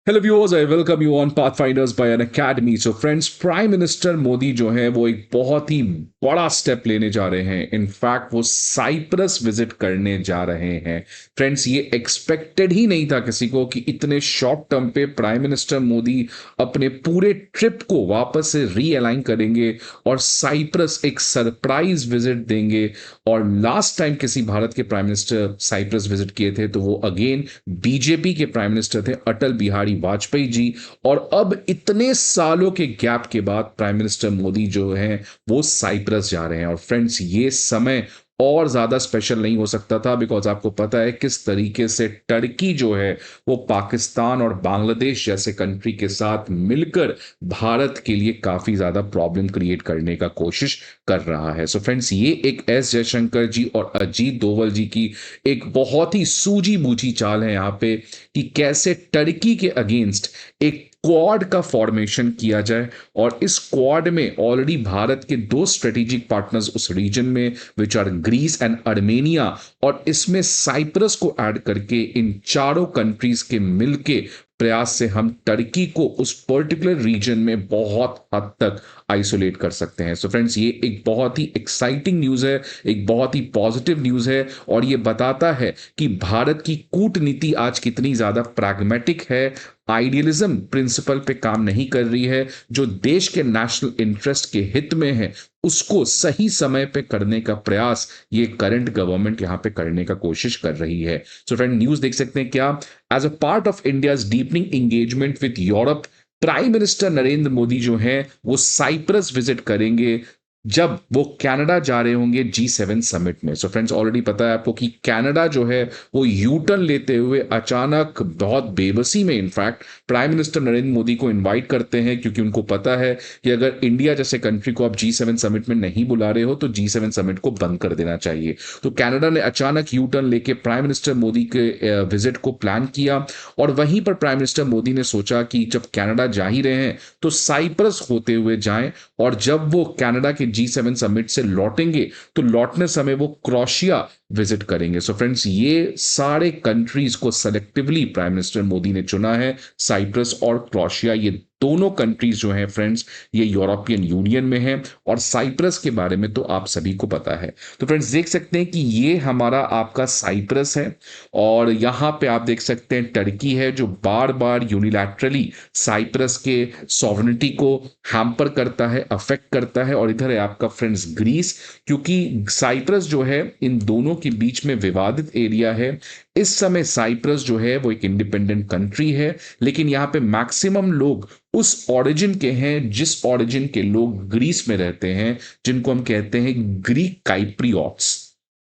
Hello viewers, I welcome you on Pathfinders by N academy. So friends, prime minister Modi जो है वो एक बहुत ही बड़ा स्टेप लेने जा रहे हैं। इनफैक्ट वो साइप्रस विजिट करने जा रहे हैं। फ्रेंड्स, ये एक्सपेक्टेड ही नहीं था किसी को कि इतने शॉर्ट टर्म पे प्राइम मिनिस्टर मोदी अपने पूरे ट्रिप को वापस से रीअलाइन करेंगे और साइप्रस एक सरप्राइज विजिट देंगे। और लास्ट टाइम किसी भारत के प्राइम मिनिस्टर साइप्रस विजिट किए थे तो वो अगेन बीजेपी के प्राइम मिनिस्टर थे, अटल बिहारी वाजपेयी जी। और अब इतने सालों के गैप के बाद प्राइम मिनिस्टर मोदी जो हैं वो साइप्रस जा रहे हैं। और फ्रेंड्स, ये समय और ज्यादा स्पेशल नहीं हो सकता था, बिकॉज आपको पता है किस तरीके से टर्की जो है वो पाकिस्तान और बांग्लादेश जैसे कंट्री के साथ मिलकर भारत के लिए काफी ज्यादा प्रॉब्लम क्रिएट करने का कोशिश कर रहा है। सो फ्रेंड्स, ये एक एस जयशंकर जी और अजीत दोवल जी की एक बहुत ही सूझी बूझी चाल है यहाँ पे कि कैसे टर्की के अगेंस्ट एक क्वाड का फॉर्मेशन किया जाए। और इस क्वाड में ऑलरेडी भारत के दो स्ट्रेटेजिक पार्टनर्स उस रीजन में, which are Greece and Armenia, और इसमें साइप्रस को ऐड करके इन चारों कंट्रीज के मिलके प्रयास से हम टर्की को उस पर्टिकुलर रीजन में बहुत हद तक आइसोलेट कर सकते हैं। सो फ्रेंड्स, ये एक बहुत ही एक्साइटिंग न्यूज है, एक बहुत ही पॉजिटिव न्यूज है। और ये बताता है कि भारत की कूटनीति आज कितनी ज्यादा प्रैग्मेटिक है, आइडियलिज्म प्रिंसिपल पे काम नहीं कर रही है। जो देश के नेशनल इंटरेस्ट के हित में है उसको सही समय पे करने का प्रयास ये करंट गवर्नमेंट यहां पे करने का कोशिश कर रही है। सो फ्रेंड, न्यूज देख सकते हैं क्या, as a part of India's deepening engagement with Europe, prime minister Narendra Modi जो हैं वो साइप्रस विजिट करेंगे जब वो कनाडा जा रहे होंगे G7 समिट में। सो फ्रेंड्स, ऑलरेडी पता है आपको कि कनाडा जो है वो यू टर्न लेते हुए अचानक बहुत बेबसी में in fact prime minister Narendra Modi को इनवाइट करते हैं, क्योंकि उनको पता है कि अगर इंडिया जैसे कंट्री को आप G7 समिट में नहीं बुला रहे हो तो G7 समिट को बंद कर देना चाहिए। तो कनाडा ने अचानक यू टर्न लेके प्राइम मिनिस्टर मोदी के विजिट को प्लान किया। और वहीं पर प्राइम मिनिस्टर मोदी ने सोचा कि जब कनाडा जा ही रहे हैं तो साइप्रस होते हुए जाएं, और जब वो कनाडा के G7 समिट से लौटेंगे तो लौटने समय वो क्रोएशिया विजिट करेंगे। सो फ्रेंड्स, ये सारे कंट्रीज को सेलेक्टिवली प्राइम मिनिस्टर मोदी ने चुना है, साइप्रस और क्रोएशिया। ये दोनों कंट्रीज जो हैं फ्रेंड्स, ये यूरोपियन यूनियन में हैं। और साइप्रस के बारे में तो आप सभी को पता है। तो फ्रेंड्स, देख सकते हैं कि ये हमारा आपका साइप्रस है। और यहां पे आप देख सकते हैं टर्की है जो बार बार यूनिलैटरली साइप्रस के सॉवरेनिटी को हैम्पर करता है, अफेक्ट करता है। और इधर है आपका फ्रेंड्स ग्रीस, क्योंकि साइप्रस जो है इन दोनों के बीच में विवादित एरिया है। इस समय साइप्रस जो है वो एक इंडिपेंडेंट कंट्री है, लेकिन यहां पे मैक्सिमम लोग उस ओरिजिन के हैं जिस ओरिजिन के लोग ग्रीस में रहते हैं, जिनको हम कहते हैं ग्रीक काइप्रियोट्स।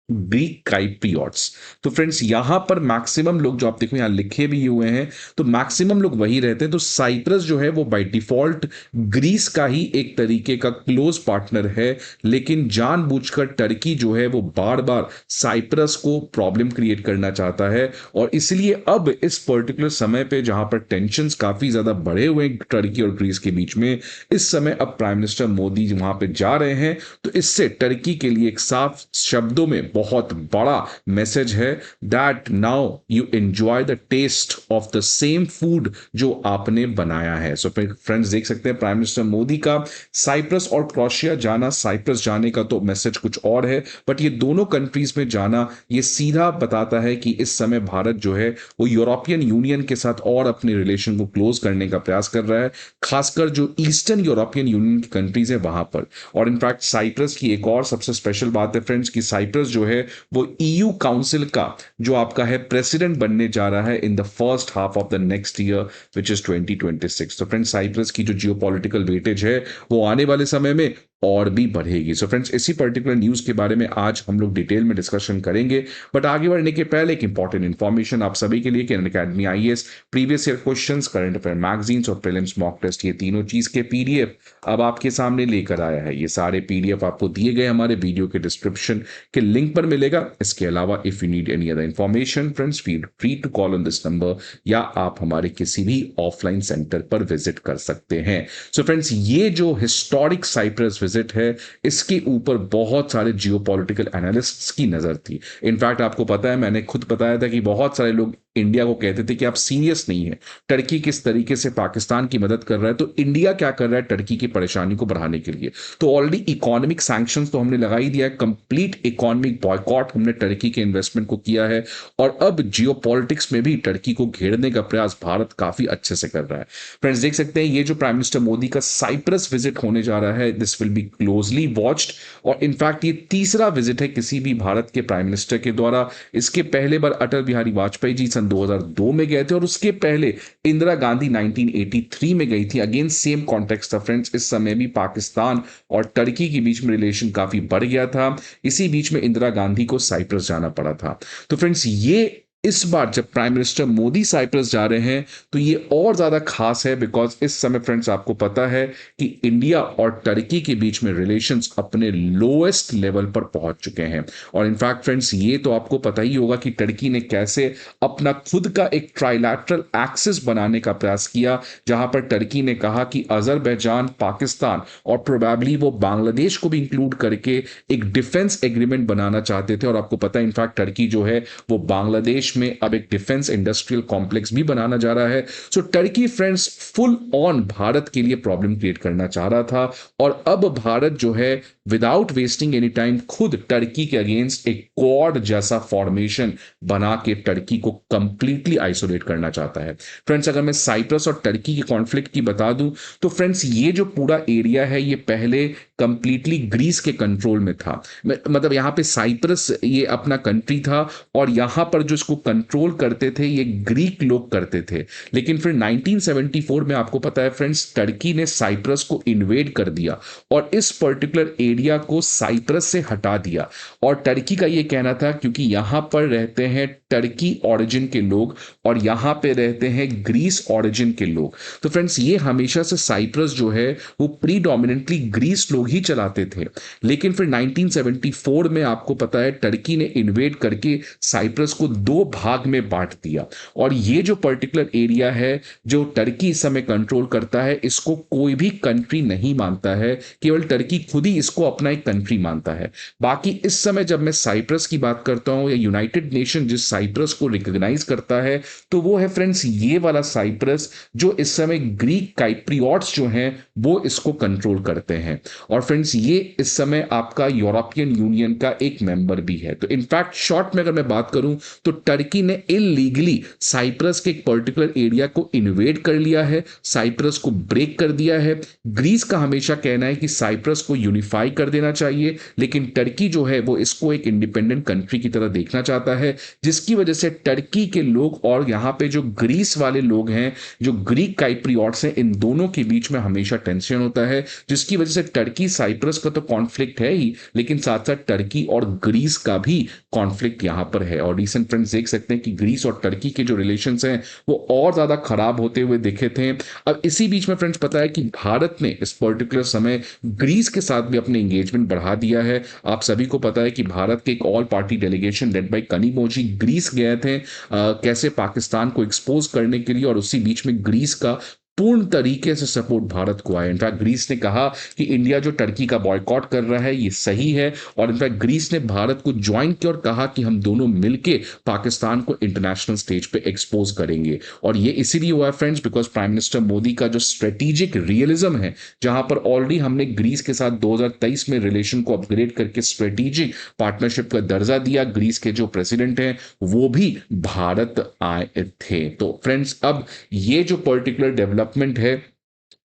ग्रीक काइप्रियोट्स। तो फ्रेंड्स, यहां पर मैक्सिमम लोग जो आप देखो यहां लिखे भी हुए हैं, तो मैक्सिमम लोग वही रहते हैं। तो साइप्रस जो है वो बाय डिफॉल्ट ग्रीस का ही एक तरीके का क्लोज पार्टनर है, लेकिन जानबूझकर टर्की जो है वो बार बार साइप्रस को प्रॉब्लम क्रिएट करना चाहता है। और इसलिए अब इस पर्टिकुलर समय पे जहां पर टेंशन काफी ज्यादा बढ़े हुए हैं टर्की और ग्रीस के बीच में, इस समय अब प्राइम मिनिस्टर मोदी वहां पे जा रहे हैं। तो इससे टर्की के लिए एक साफ शब्दों में बहुत बड़ा मैसेज है that now you enjoy the taste of the same food जो आपने बनाया है। सो फ्रेंड्स, देख सकते हैं प्राइम मिनिस्टर मोदी का साइप्रस और क्रोएशिया जाना, साइप्रस जाने का तो मैसेज कुछ और है, बट ये दोनों कंट्रीज में जाना ये सीधा बताता है कि इस समय भारत जो है वो यूरोपियन यूनियन के साथ और अपने रिलेशन को क्लोज करने का प्रयास कर रहा है, खासकर जो ईस्टर्न यूरोपियन यूनियन की कंट्रीज है वहां पर। और इनफैक्ट साइप्रस की एक और सबसे स्पेशल बात है फ्रेंड्स कि साइप्रस जो है वो ईयू काउंसिल का जो आपका है प्रेसिडेंट बनने जा रहा है in the first half of the next year, which is 2026। तो फ्रेंड्स, साइप्रस की जो जियोपॉलिटिकल वेटेज है वो आने वाले समय में और भी बढ़ेगी। सो फ्रेंड्स, इसी पर्टिकुलर न्यूज के बारे में आज हम लोग डिटेल में डिस्कशन करेंगे, बट आगे बढ़ने के पहले एक इंपॉर्टेंट इंफॉर्मेशन आप सभी के लिए कि academy IAS previous year questions, current affair magazines और प्रीलिम्स मॉक टेस्ट, ये तीनों चीज के पीडीएफ अब आपके सामने लेकर आया है। ये सारे पीडीएफ आपको दिए गए हमारे वीडियो के डिस्क्रिप्शन के लिंक पर मिलेगा। इसके अलावा if you need any other information friends, feel free to call on this number, या आप हमारे किसी भी ऑफलाइन सेंटर पर विजिट कर सकते हैं। सो फ्रेंड्स, ये जो हिस्टोरिक साइप्रस विजिट है, इसके ऊपर बहुत सारे जियोपॉलिटिकल एनालिस्ट्स की नजर थी। इनफैक्ट आपको पता है, मैंने खुद बताया था कि बहुत सारे लोग इंडिया को कहते थे कि आप सीरियस नहीं है, टर्की किस तरीके से पाकिस्तान की मदद कर रहा है, तो इंडिया क्या कर रहा है टर्की की परेशानी को बढ़ाने के लिए। तो ऑलरेडी इकोनॉमिक सैंक्शंस तो हमने लगा ही दिया है, कंप्लीट इकोनॉमिक बॉयकॉट हमने टर्की के इन्वेस्टमेंट को किया है, और अब जियोपॉलिटिक्स में भी टर्की को घेरने का प्रयास भारत काफी अच्छे से कर रहा है। फ्रेंड्स देख सकते हैं ये जो प्राइम मिनिस्टर मोदी का साइप्रस विजिट होने जा रहा है, this will be closely watched, और इनफैक्ट ये तीसरा विजिट है किसी भी भारत के प्राइम मिनिस्टर के द्वारा। इसके पहले बार अटल बिहारी वाजपेयी जी सन 2002 में गए थे, और उसके पहले इंदिरा गांधी 1983 में गई थी। अगेन सेम कॉन्टेक्स्ट था फ्रेंड्स, इस समय भी पाकिस्तान और टर्की के बीच में रिलेशन काफी बढ़ गया था, इसी बीच में इंदिरा गांधी को साइप्रस जाना पड़ा था। तो फ्रेंड्स ये इस बार जब प्राइम मिनिस्टर मोदी साइप्रस जा रहे हैं तो ये और ज्यादा खास है, बिकॉज इस समय फ्रेंड्स आपको पता है कि इंडिया और टर्की के बीच में रिलेशंस अपने लोएस्ट लेवल पर पहुंच चुके हैं। और इनफैक्ट फ्रेंड्स ये तो आपको पता ही होगा कि टर्की ने कैसे अपना खुद का एक ट्राइलैटरल एक्सिस बनाने का प्रयास किया, जहां पर टर्की ने कहा कि अजरबैजान, पाकिस्तान और प्रोबेबली वो बांग्लादेश को भी इंक्लूड करके एक डिफेंस एग्रीमेंट बनाना चाहते थे। और आपको पता है इनफैक्ट टर्की जो है वो बांग्लादेश में अब एक डिफेंस इंडस्ट्रियल कॉम्प्लेक्स भी बनाना जा रहा है। So Turkey friends full on Bharat के लिए प्रॉब्लम क्रिएट करना चाह रहा था, और अब भारत जो है विदाउट वेस्टिंग एनी टाइम खुद टर्की के अगेंस्ट एक क्वाड जैसा फॉर्मेशन बना के टर्की को कंप्लीटली आइसोलेट करना चाहता है। फ्रेंड्स अगर मैं साइप्रस और टर्की के कॉन्फ्लिक्ट की बता दूं तो फ्रेंड्स ये जो पूरा एरिया है ये पहले कंप्लीटली ग्रीस के कंट्रोल में था, मतलब यहां पे साइप्रस ये अपना कंट्री था, और यहां पर जो इसको कंट्रोल करते थे ये ग्रीक लोग करते थे। लेकिन फिर 1974 में आपको पता है फ्रेंड्स टर्की ने साइप्रस को इन्वेड कर दिया और इस पर्टिकुलर एरिया को साइप्रस से हटा दिया। और टर्की का ये कहना था क्योंकि यहां पर रहते हैं टर्की ओरिजिन के लोग और यहां पे रहते हैं ग्रीस ओरिजिन के लोग, तो फ्रेंड्स ये हमेशा से साइप्रस जो है वो प्रीडोमिनेंटली ग्रीस लोग ही चलाते थे। लेकिन फिर 1974 में आपको पता है टर्की ने इन्वेड करके साइप्रस को दो भाग में बांट दिया, और ये जो पर्टिकुलर एरिया है जो टर्की इस समय कंट्रोल करता है इसको कोई भी कंट्री नहीं मानता है, केवल टर्की खुद ही इसको अपना एक कंट्री मानता है। बाकी इस समय जब मैं साइप्रस की बात करता हूं या यूनाइटेड नेशन जिस साइप्रस को रिकॉग्नाइज करता है तो वो है फ्रेंड्स ये वाला साइप्रस जो इस समय ग्रीक काइप्रियोट्स जो हैं वो इसको कंट्रोल करते हैं। और फ्रेंड्स ये इस समय आपका यूरोपियन यूनियन का एक मेंबर भी है। तो इनफैक्ट शॉर्ट में अगर मैं बात करूं तो टर्की ने इलीगली साइप्रस के एक पर्टिकुलर एरिया को इन्वेड कर लिया है, साइप्रस को ब्रेक कर दिया है। ग्रीस का हमेशा कहना है कि साइप्रस को यूनिफाई कर देना चाहिए, लेकिन टर्की जो है वो इसको एक इंडिपेंडेंट कंट्री की तरह देखना चाहता है, जिसकी वजह से टर्की के लोग और यहां पे जो ग्रीस वाले लोग हैं जो ग्रीक काइप्रियोट्स हैं इन दोनों के बीच में हमेशा टेंशन होता है, जिसकी वजह से टर्की साइप्रस का तो कॉन्फ्लिक्ट है ही, लेकिन साथ साथ टर्की और ग्रीस का भी कॉन्फ्लिक्ट यहां पर है। और रिसेंट फ्रेंड्स देख सकते हैं कि ग्रीस और टर्की के जो रिलेशंस हैं वो और ज्यादा खराब होते हुए दिखे थे। अब इसी बीच में फ्रेंड्स पता है कि भारत ने इस पर्टिकुलर समय ग्रीस के साथ भी अपने एंगेजमेंट बढ़ा दिया है। आप सभी को पता है कि भारत के एक all party delegation led by Kanimozhi Greece गए थे कैसे पाकिस्तान को एक्सपोज करने के लिए, और उसी बीच में ग्रीस का पूर्ण तरीके से सपोर्ट भारत को आया। इनफैक्ट ग्रीस ने कहा कि इंडिया जो टर्की का बॉयकॉट कर रहा है ये सही है, और इनफैक्ट ग्रीस ने भारत को ज्वाइन किया और कहा कि हम दोनों मिलके पाकिस्तान को इंटरनेशनल स्टेज पे एक्सपोज करेंगे। और ये इसीलिए हुआ है friends because prime minister Modi का जो स्ट्रेटेजिक रियलिज्म है, जहां पर ऑलरेडी हमने ग्रीस के साथ 2023 में रिलेशन को अपग्रेड करके स्ट्रेटेजिक पार्टनरशिप का दर्जा दिया, ग्रीस के जो प्रेसिडेंट हैं वो भी भारत आए थे। तो फ्रेंड्स अब ये जो पर्टिकुलर डेवलपमेंट है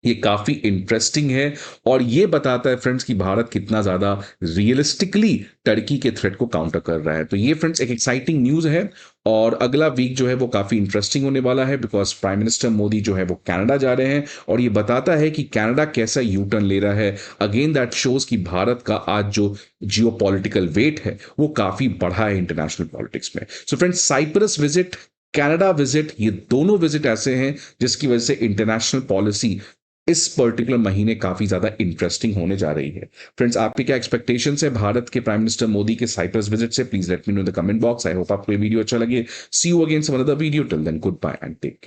ये काफी इंटरेस्टिंग है, और ये बताता है फ्रेंड्स कि भारत कितना ज्यादा रियलिस्टिकली टर्की के थ्रेट को काउंटर कर रहा है। तो ये फ्रेंड्स एक एक्साइटिंग न्यूज है, और अगला वीक जो है वो काफी इंटरेस्टिंग होने वाला है बिकॉज प्राइम मिनिस्टर मोदी जो है वो कनाडा जा रहे हैं, और ये बताता है कि कनाडा कैसा यू टर्न ले रहा है। अगेन दैट शोज कि भारत का आज जो जियोपॉलिटिकल वेट है वो काफी बढ़ा है इंटरनेशनल पॉलिटिक्स में। So friends Cyprus visit, Canada visit, ये दोनों विजिट ऐसे हैं जिसकी वजह से इंटरनेशनल पॉलिसी इस पर्टिकुलर महीने काफी ज्यादा इंटरेस्टिंग होने जा रही है। फ्रेंड्स आपके क्या एक्सपेक्टेशंस है भारत के प्राइम मिनिस्टर मोदी के साइप्रस विजिट से? Please let me know in the comment box. I hope आपको ये वीडियो अच्छा लगे। See you again some another video, till then good bye and take care.